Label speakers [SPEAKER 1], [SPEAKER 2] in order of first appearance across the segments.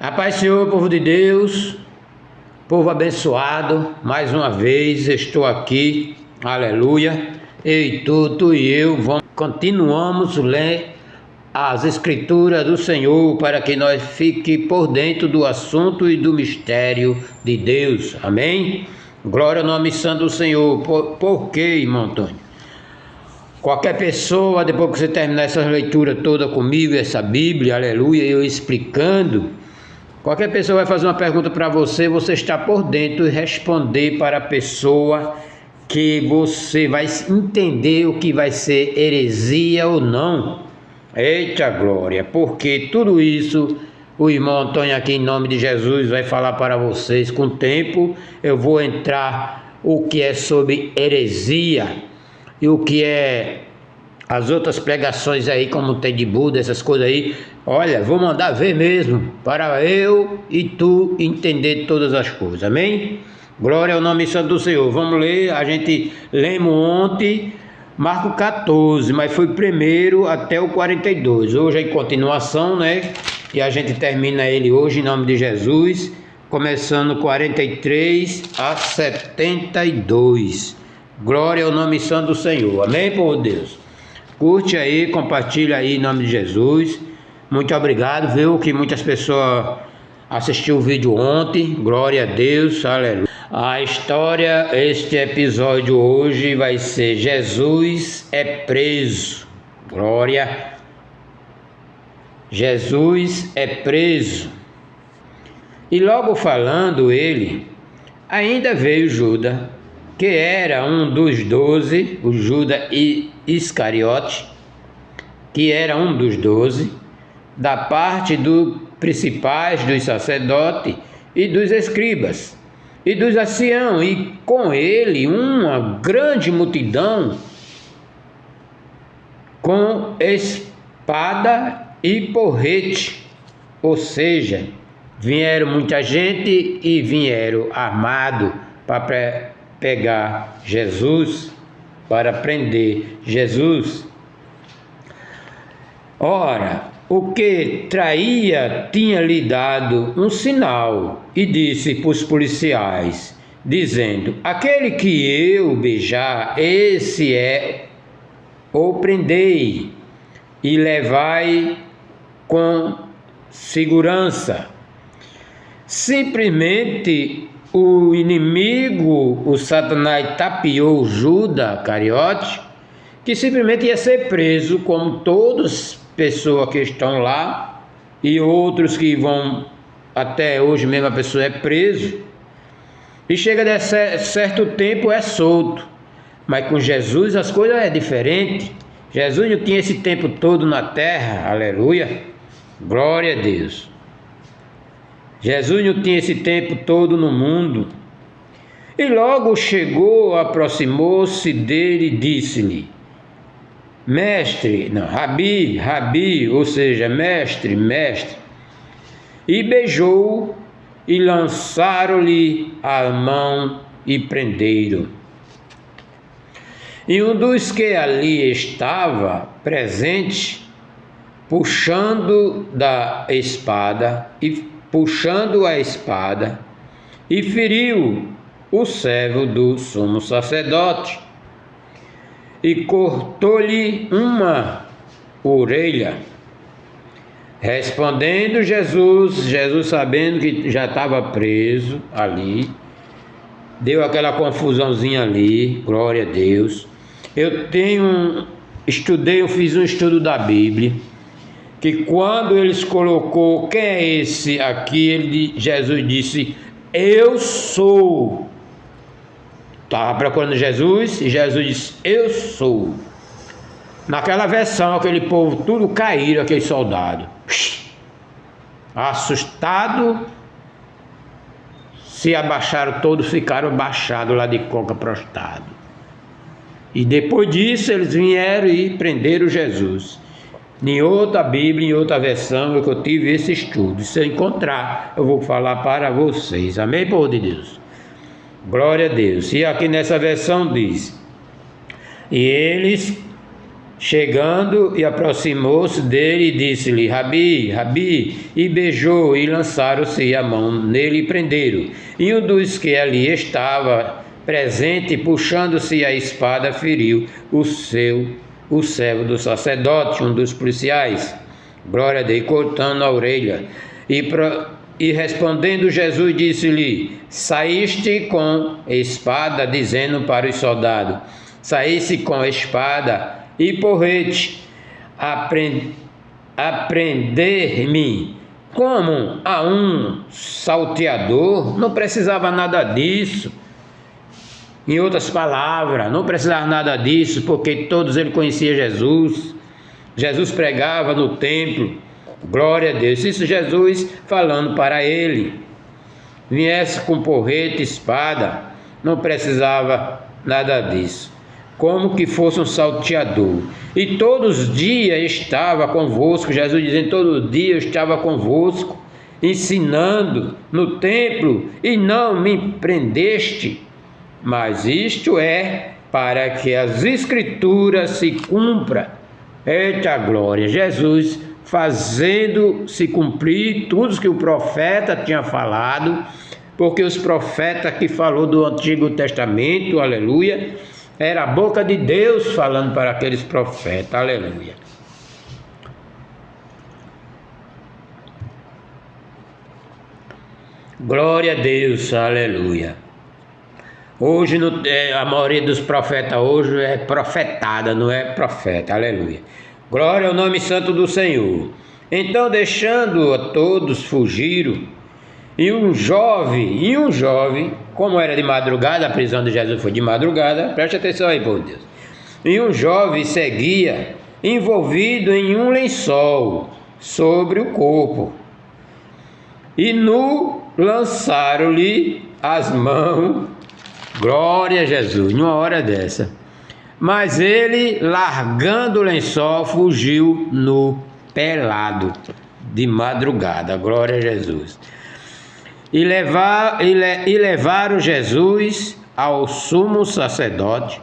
[SPEAKER 1] A paz, Senhor, povo de Deus, povo abençoado, mais uma vez estou aqui, aleluia. Tu e eu continuamos ler as Escrituras do Senhor para que nós fiquemos por dentro do assunto e do mistério de Deus, amém? Glória ao nome santo do Senhor. Por quê, irmão Antônio? Qualquer pessoa, depois que você terminar essa leitura toda comigo, essa Bíblia, aleluia, eu explicando, qualquer pessoa vai fazer uma pergunta para você, você está por dentro e responder para a pessoa que você vai entender o que vai ser heresia ou não. Eita glória, porque tudo isso o irmão Antônio aqui em nome de Jesus vai falar para vocês. Com o tempo eu vou entrar o que é sobre heresia e o que é as outras pregações aí, como tem de Buda, essas coisas aí. Olha, vou mandar ver mesmo, para eu e tu entender todas as coisas, amém? Glória ao nome santo do Senhor. Vamos ler, a gente lemos ontem Marcos 14, mas foi primeiro até o 42. Hoje é em continuação, né? E a gente termina ele hoje em nome de Jesus, começando 43 a 72. Glória ao nome santo do Senhor, amém, povo de Deus? Curte aí, compartilha aí em nome de Jesus. Muito obrigado, viu, que muitas pessoas assistiram o vídeo ontem. Glória a Deus, aleluia. A história, este episódio hoje vai ser Jesus é preso. Glória. Jesus é preso. E logo falando ele, ainda veio Judas, que era um dos 12, o Judas Iscariote, que era um dos 12, da parte dos principais, dos sacerdotes e dos escribas e dos anciãos, e com ele uma grande multidão com espada e porrete, ou seja, vieram muita gente e vieram armados para pegar Jesus, para prender Jesus. Ora, o que traía tinha lhe dado um sinal e disse para os policiais, dizendo: aquele que eu beijar, esse é, o prendei e levai com segurança. Simplesmente o inimigo, o Satanás, tapeou Judas Iscariote, que simplesmente ia ser preso, como todas as pessoas que estão lá, e outros que vão, até hoje mesmo a pessoa é preso, e chega de certo tempo é solto. Mas com Jesus as coisas é diferente. Jesus não tinha esse tempo todo na terra, aleluia, glória a Deus. Jesus não tinha esse tempo todo no mundo. E logo chegou, aproximou-se dele e disse-lhe: mestre, não, rabi, ou seja, mestre. E beijou e lançaram-lhe a mão e prenderam. E um dos que ali estava presente, puxando a espada e feriu o servo do sumo sacerdote e cortou-lhe uma orelha. Respondendo Jesus sabendo que já estava preso ali, deu aquela confusãozinha ali, glória a Deus. Eu fiz um estudo da Bíblia, que quando eles colocou quem é esse aqui, Jesus disse: eu sou. Estava procurando Jesus e Jesus disse: eu sou. Naquela versão, aquele povo tudo caíram, aquele soldado, assustado, se abaixaram todos, ficaram abaixados lá de coca, prostrado. E depois disso eles vieram e prenderam Jesus. Em outra Bíblia, em outra versão, que eu tive esse estudo. Se eu encontrar, eu vou falar para vocês. Amém, povo de Deus? Glória a Deus. E aqui nessa versão diz: e eles Chegando e aproximou-se dele e disse-lhe: Rabi, Rabi, e beijou, e lançaram-se a mão nele e prenderam. E um dos que ali estava presente, puxando-se a espada, feriu o servo do sacerdote, um dos policiais. Glória a Deus, cortando a orelha. E respondendo Jesus, disse-lhe: Saíste com espada, dizendo para os soldados: Saísse com espada e porrete, aprender-me como a um salteador. Não precisava nada disso. Em outras palavras, não precisava nada disso, porque todos eles conheciam Jesus. Jesus pregava no templo. Glória a Deus. Isso Jesus falando para ele. Viesse com porrete, espada, não precisava nada disso. Como que fosse um salteador. E todos os dias estava convosco, Jesus dizendo: todo dia eu estava convosco, ensinando no templo, e não me prendeste. Mas isto é para que as Escrituras se cumpram. Eita glória! Jesus fazendo se cumprir tudo que o profeta tinha falado, porque os profetas que falou do Antigo Testamento, aleluia, era a boca de Deus falando para aqueles profetas, aleluia. Glória a Deus, aleluia. Hoje, a maioria dos profetas hoje é profetada, não é profeta, aleluia. Glória ao nome santo do Senhor. Então, deixando a todos, fugiram. E um jovem, como era de madrugada, a prisão de Jesus foi de madrugada, preste atenção aí, por Deus. E um jovem seguia, envolvido em um lençol sobre o corpo. E lançaram-lhe as mãos, glória a Jesus, numa hora dessa. Mas ele, largando o lençol, fugiu pelado, de madrugada, glória a Jesus. E levaram Jesus ao sumo sacerdote,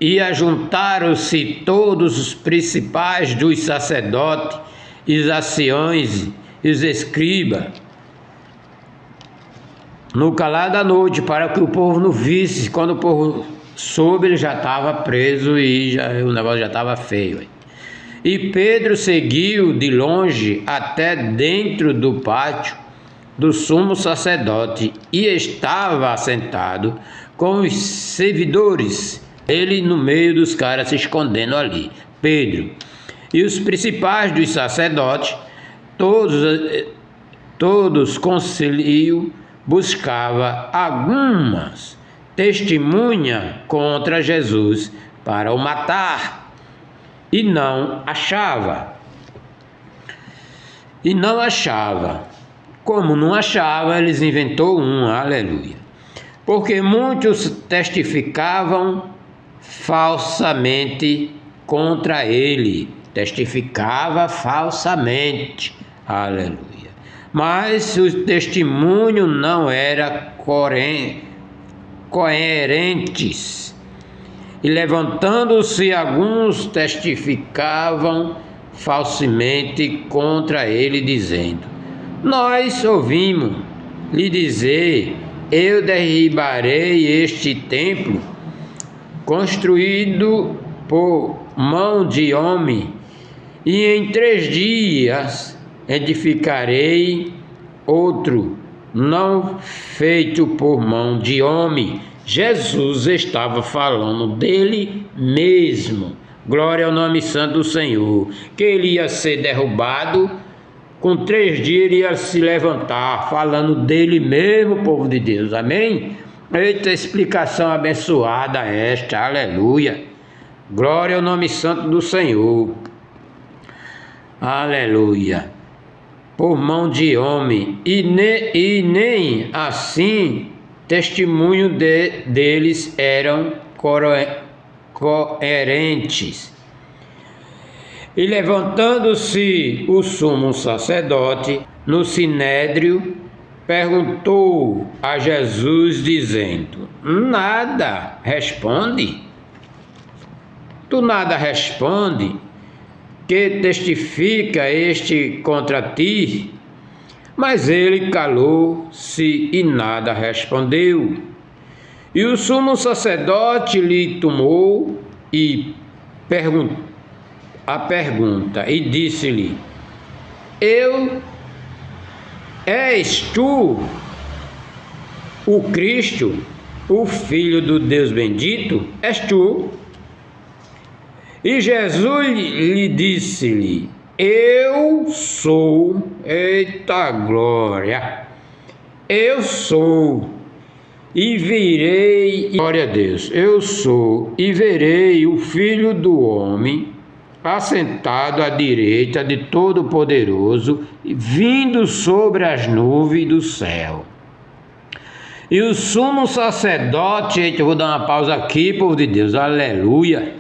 [SPEAKER 1] e ajuntaram-se todos os principais dos sacerdotes, e os anciões, e os escribas, no calar da noite, para que o povo não visse. Quando o povo soube, ele já estava preso e o negócio já estava feio. E Pedro seguiu de longe até dentro do pátio do sumo sacerdote, e estava assentado com os servidores, ele no meio dos caras se escondendo ali, Pedro. E os principais dos sacerdotes, todos conciliam, buscava algumas testemunhas contra Jesus para o matar, e não achava. Como não achava, eles inventou aleluia. Porque muitos testificavam falsamente contra ele. Testificava falsamente, aleluia. Mas o testemunho não era coerentes. E levantando-se alguns testificavam falsamente contra ele, dizendo: Nós ouvimos lhe dizer: eu derribarei este templo, construído por mão de homem, e em 3 dias edificarei outro, não feito por mão de homem. Jesus estava falando dele mesmo. Glória ao nome santo do Senhor. Que ele ia ser derrubado, com 3 dias ele ia se levantar, falando dele mesmo, povo de Deus. Amém? Eita explicação abençoada esta, aleluia. Glória ao nome santo do Senhor. Aleluia. Por mão de homem, e nem assim testemunho deles eram coerentes. E levantando-se o sumo sacerdote no sinédrio, perguntou a Jesus, dizendo: Nada responde? tu nada responde, que testifica este contra ti? Mas ele calou-se e nada respondeu. E o sumo sacerdote lhe tomou e pergunta e disse-lhe: És tu o Cristo, o Filho do Deus bendito? És tu? E Jesus lhe disse-lhe: Eu sou. Eita glória! Eu sou. E virei, glória a Deus, eu sou, e verei o Filho do Homem assentado à direita de Todo-Poderoso, vindo sobre as nuvens do céu. E o sumo sacerdote, eu vou dar uma pausa aqui, povo de Deus, aleluia.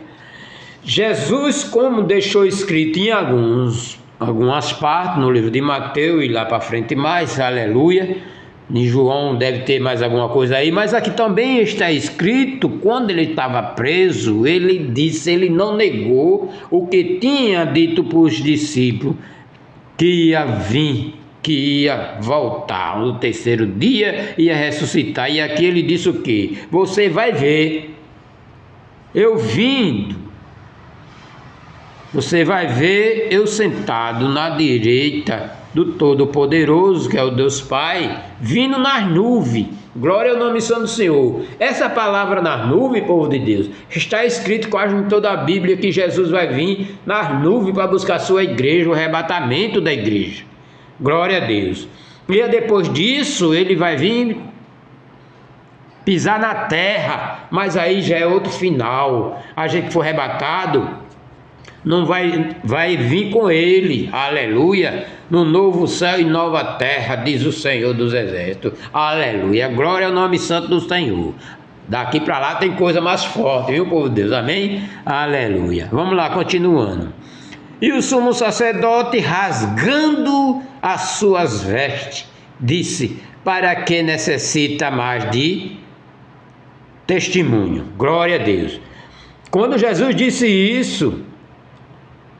[SPEAKER 1] Jesus, como deixou escrito em algumas partes, no livro de Mateus e lá para frente mais, aleluia. Em João deve ter mais alguma coisa aí, mas aqui também está escrito, quando ele estava preso, ele disse, ele não negou o que tinha dito para os discípulos, que ia vir, que ia voltar no terceiro dia, ia ressuscitar. E aqui ele disse o quê? Você vai ver eu vindo. Você vai ver eu sentado na direita do Todo-Poderoso, que é o Deus Pai, vindo nas nuvens. Glória ao nome santo do Senhor. Essa palavra nas nuvens, povo de Deus, está escrito quase em toda a Bíblia que Jesus vai vir nas nuvens para buscar a sua igreja, o arrebatamento da igreja. Glória a Deus. E depois disso, ele vai vir pisar na terra, mas aí já é outro final. A gente que for arrebatado não vai vir com ele, aleluia, no novo céu e nova terra, diz o Senhor dos Exércitos, aleluia, glória ao nome santo do Senhor. Daqui para lá tem coisa mais forte, viu, povo de Deus, amém? Aleluia. Vamos lá, continuando. E o sumo sacerdote, rasgando as suas vestes, disse: para que necessita mais de testemunho? Glória a Deus. Quando Jesus disse isso,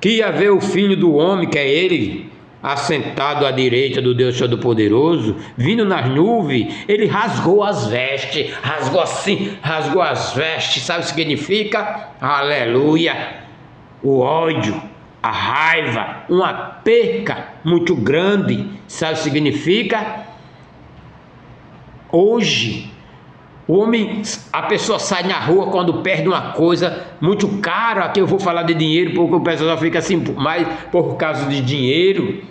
[SPEAKER 1] que ia ver o Filho do Homem, que é ele, assentado à direita do Deus Todo-Poderoso, vindo nas nuvens, ele rasgou as vestes, rasgou assim, rasgou as vestes, sabe o que significa? Aleluia! O ódio, a raiva, uma perca muito grande, sabe o que significa? Hoje, a pessoa sai na rua quando perde uma coisa muito cara. Aqui eu vou falar de dinheiro, porque o pessoal fica assim, mais por causa de dinheiro.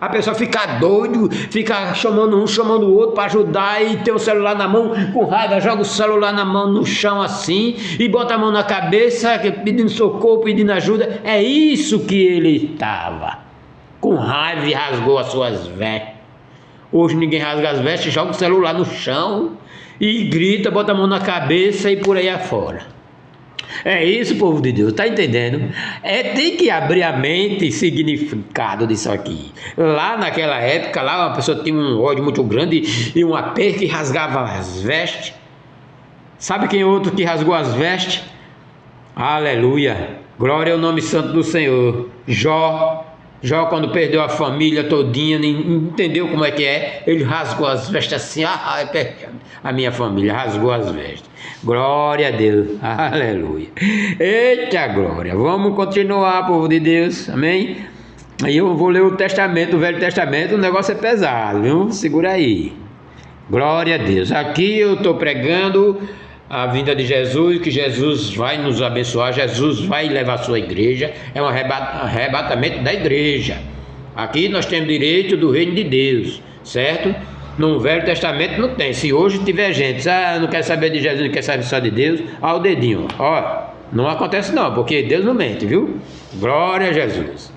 [SPEAKER 1] A pessoa fica doido, fica chamando um, chamando o outro para ajudar, e tem o celular na mão, com raiva, joga o celular na mão no chão assim, e bota a mão na cabeça, pedindo socorro, pedindo ajuda. É isso que ele estava, com raiva, e rasgou as suas vestes. Hoje ninguém rasga as vestes, joga o celular no chão e grita, bota a mão na cabeça e por aí afora. É isso, povo de Deus, tá entendendo? Tem que abrir a mente e significado disso aqui. Lá naquela época, lá uma pessoa tinha um ódio muito grande e uma perca e rasgava as vestes. Sabe quem é outro que rasgou as vestes? Aleluia, glória ao nome santo do Senhor. Jó, quando perdeu a família todinha, entendeu como é que é? Ele rasgou as vestes assim, a minha família rasgou as vestes. Glória a Deus, aleluia. Eita glória, vamos continuar, povo de Deus, amém? Aí eu vou ler o Testamento, o Velho Testamento, o negócio é pesado, viu? Segura aí. Glória a Deus. Aqui eu estou pregando a vinda de Jesus, que Jesus vai nos abençoar, Jesus vai levar a sua igreja, é um arrebatamento da igreja. Aqui nós temos direito do reino de Deus, certo? No Velho Testamento não tem. Se hoje tiver gente, não quer saber de Jesus, não quer saber só de Deus, o dedinho, não acontece não, porque Deus não mente, viu? Glória a Jesus.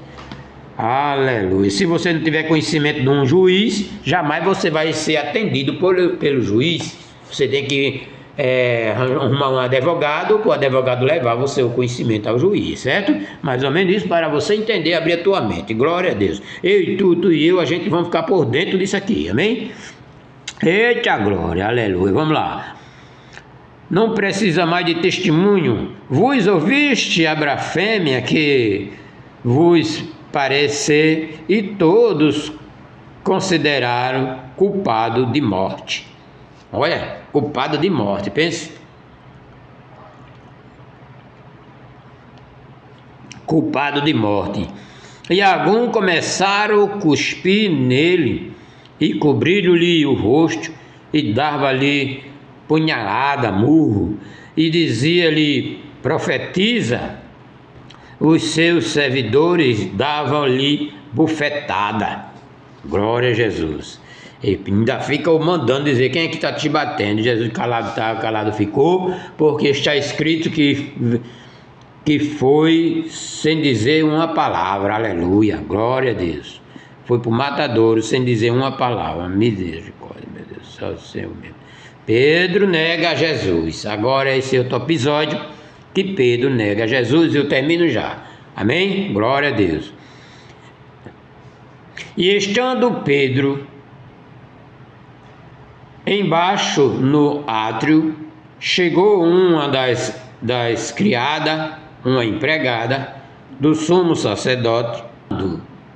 [SPEAKER 1] Aleluia. Se você não tiver conhecimento de um juiz, jamais você vai ser atendido pelo juiz. Você tem que arrumar um advogado, para o advogado levar você o conhecimento ao juiz, certo? Mais ou menos isso, para você entender, abrir a tua mente. Glória a Deus. Eu e tu e eu, a gente vamos ficar por dentro disso aqui, amém? Eita glória, aleluia. Vamos lá. não precisa mais de testemunho. Vos ouviste a blasfêmia que vos parecer, e todos consideraram culpado de morte. Olha, culpado de morte, pense. Culpado de morte. E alguns começaram a cuspir nele, e cobriram-lhe o rosto, e dava-lhe punhalada, murro, e dizia-lhe: profetiza. Os seus servidores davam-lhe bufetada. Glória a Jesus. E ainda fica mandando dizer: quem é que está te batendo? Jesus calado está, calado ficou, porque está escrito que foi sem dizer uma palavra. Aleluia, glória a Deus. Foi para o matadouro sem dizer uma palavra. Misericórdia, meu Deus, só o Senhor mesmo. Pedro nega a Jesus. Agora esse é outro episódio que Pedro nega a Jesus, e eu termino já. Amém? Glória a Deus. E estando Pedro embaixo no átrio, chegou uma das criadas, uma empregada do sumo sacerdote,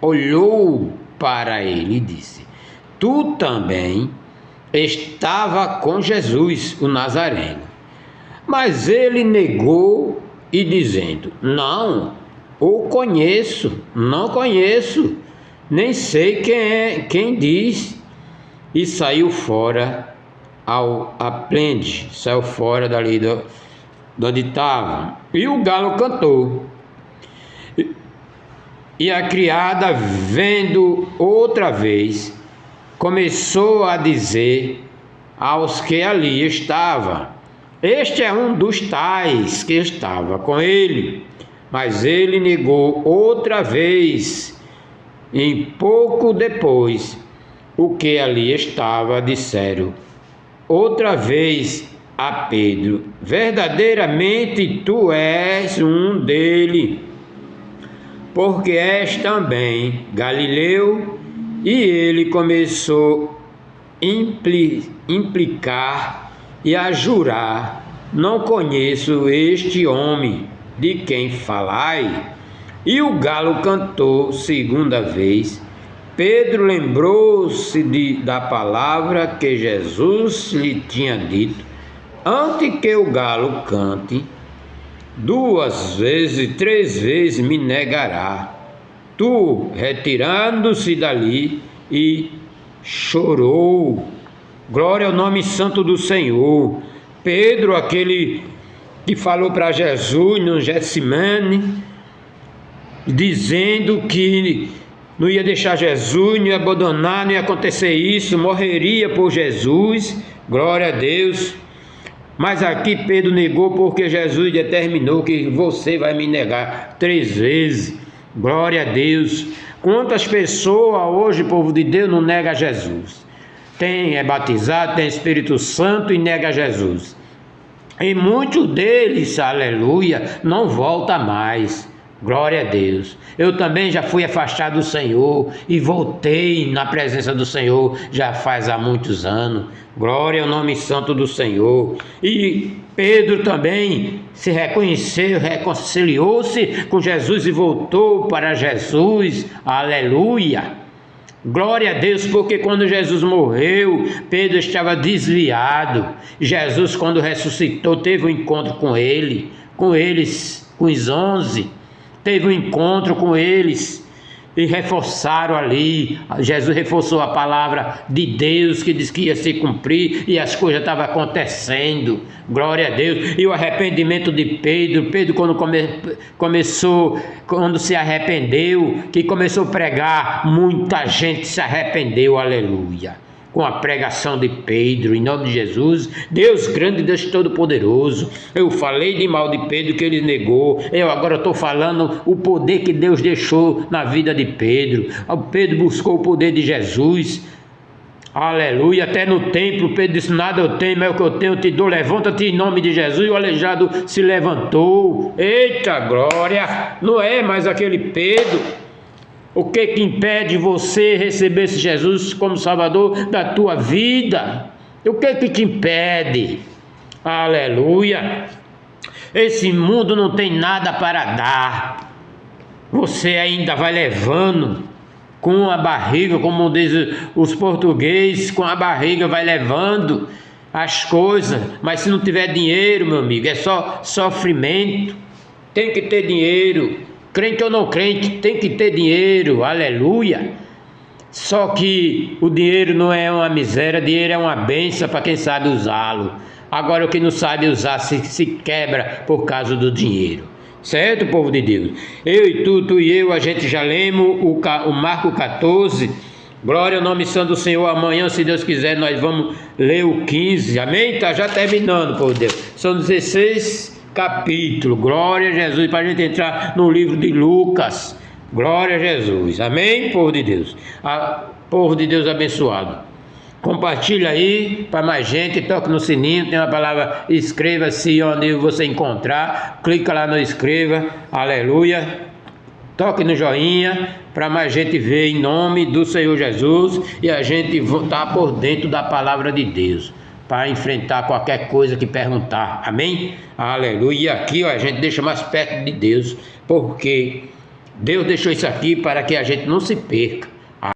[SPEAKER 1] olhou para ele e disse: tu também estava com Jesus, o Nazareno. Mas ele negou, e dizendo: não o conheço, não conheço, nem sei quem é, quem diz. E saiu fora ao aplende, saiu fora dali de onde estava. E o galo cantou. E a criada, vendo outra vez, começou a dizer aos que ali estavam: este é um dos tais que estava com ele. Mas ele negou outra vez. E pouco depois, o que ali estava disseram outra vez a Pedro: verdadeiramente tu és um dele, porque és também Galileu. E ele começou a implicar e a jurar: não conheço este homem de quem falai. E o galo cantou segunda vez. Pedro lembrou-se da palavra que Jesus lhe tinha dito: antes que o galo cante 2 vezes, 3 vezes me negará. Tu, retirando-se dali, e chorou. Glória ao nome santo do Senhor. Pedro, aquele que falou para Jesus no Getsemane, dizendo que não ia deixar Jesus, não ia abandonar, não ia acontecer isso, morreria por Jesus. Glória a Deus. Mas aqui Pedro negou, porque Jesus determinou que você vai me negar 3 vezes. Glória a Deus. Quantas pessoas hoje, povo de Deus, não nega Jesus? É batizado, tem Espírito Santo e nega Jesus. E muitos deles, aleluia, não volta mais. Glória a Deus. Eu também já fui afastado do Senhor e voltei na presença do Senhor já faz há muitos anos. Glória ao nome santo do Senhor. E Pedro também se reconheceu, reconciliou-se com Jesus e voltou para Jesus. Aleluia. Glória a Deus, porque quando Jesus morreu, Pedro estava desviado. Jesus, quando ressuscitou, teve um encontro com ele, com eles, com os 11. Teve um encontro com eles e reforçaram ali. Jesus reforçou a palavra de Deus que diz que ia se cumprir, e as coisas estavam acontecendo. Glória a Deus. E o arrependimento de Pedro, quando se arrependeu, que começou a pregar, muita gente se arrependeu, aleluia, com a pregação de Pedro, em nome de Jesus. Deus grande, Deus todo-poderoso. Eu falei de mal de Pedro, que ele negou. Eu agora estou falando o poder que Deus deixou na vida de Pedro. Pedro buscou o poder de Jesus. Aleluia. Até no templo Pedro disse: nada eu tenho, mas o que eu tenho eu te dou, levanta-te em nome de Jesus. E o aleijado se levantou. Eita glória. Não é mais aquele Pedro. O que impede você receber esse Jesus como Salvador da tua vida? O que te impede? Aleluia. Esse mundo não tem nada para dar. Você ainda vai levando com a barriga, como diz os portugueses, com a barriga vai levando as coisas. Mas se não tiver dinheiro, meu amigo, é só sofrimento. Tem que ter dinheiro. Crente ou não crente, tem que ter dinheiro. Aleluia. Só que o dinheiro não é uma miséria, dinheiro é uma bênção para quem sabe usá-lo. Agora o que não sabe usar se quebra por causa do dinheiro. Certo, povo de Deus? Eu e tu e eu, a gente já lemos o Marco 14. Glória ao nome santo do Senhor. Amanhã, se Deus quiser, nós vamos ler o 15. Amém? Tá já terminando, povo de Deus. São 16 capítulos. Glória a Jesus. Para a gente entrar no livro de Lucas. Glória a Jesus. Amém, povo de Deus? Povo de Deus abençoado. Compartilha aí para mais gente, toque no sininho, tem uma palavra inscreva-se onde você encontrar, clica lá no inscreva, aleluia, toque no joinha para mais gente ver em nome do Senhor Jesus e a gente voltar por dentro da palavra de Deus para enfrentar qualquer coisa que perguntar, amém? Aleluia. E aqui ó, a gente deixa mais perto de Deus, porque Deus deixou isso aqui para que a gente não se perca.